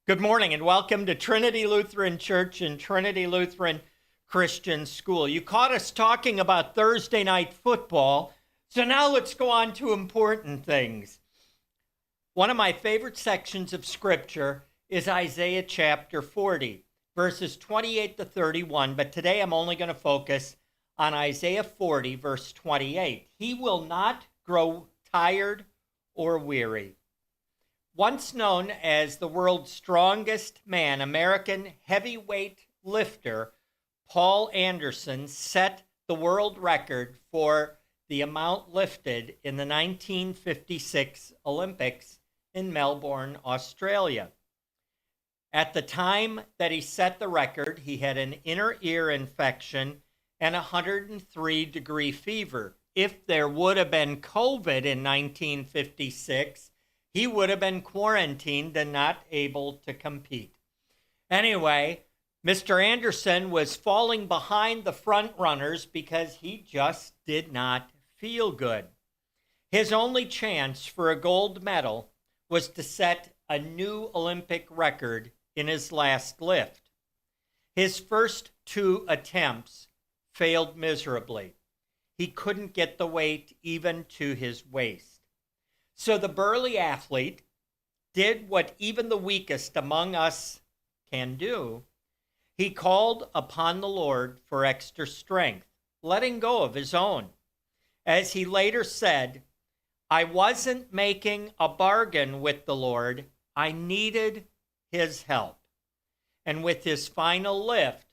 Good morning and welcome to Trinity Lutheran Church and Trinity Lutheran Christian School. You caught us talking about Thursday night football, so now let's go on to important things. One of my favorite sections of Scripture is Isaiah chapter 40, verses 28 to 31, but today I'm only going to focus on Isaiah 40, verse 28. He will not grow tired or weary. Once known as the world's strongest man, American heavyweight lifter, Paul Anderson set the world record for the amount lifted in the 1956 Olympics in Melbourne, Australia. At the time that he set the record, he had an inner ear infection and 103-degree fever. If there would have been COVID in 1956, he would have been quarantined and not able to compete. Anyway, Mr. Anderson was falling behind the front runners because he just did not feel good. His only chance for a gold medal was to set a new Olympic record in his last lift. His first two attempts failed miserably. He couldn't get the weight even to his waist. So the burly athlete did what even the weakest among us can do. He called upon the Lord for extra strength, letting go of his own. As he later said, I wasn't making a bargain with the Lord. I needed his help. And with his final lift,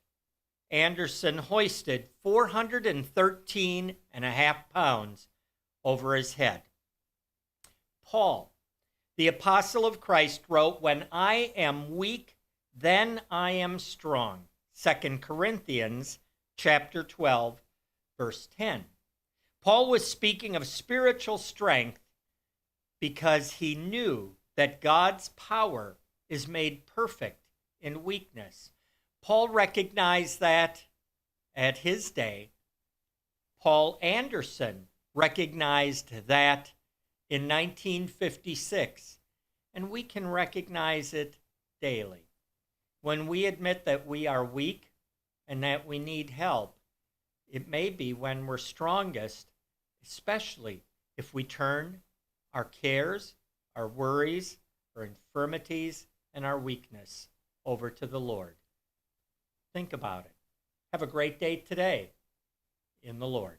Anderson hoisted 413 and a half pounds over his head. Paul, the apostle of Christ, wrote, when I am weak, then I am strong. 2 Corinthians chapter 12, verse 10. Paul was speaking of spiritual strength because he knew that God's power is made perfect in weakness. Paul recognized that at his day. Paul Anderson recognized that in 1956, and we can recognize it daily. When we admit that we are weak and that we need help, it may be when we're strongest, especially if we turn our cares, our worries, our infirmities, and our weakness over to the Lord. Think about it. Have a great day today in the Lord.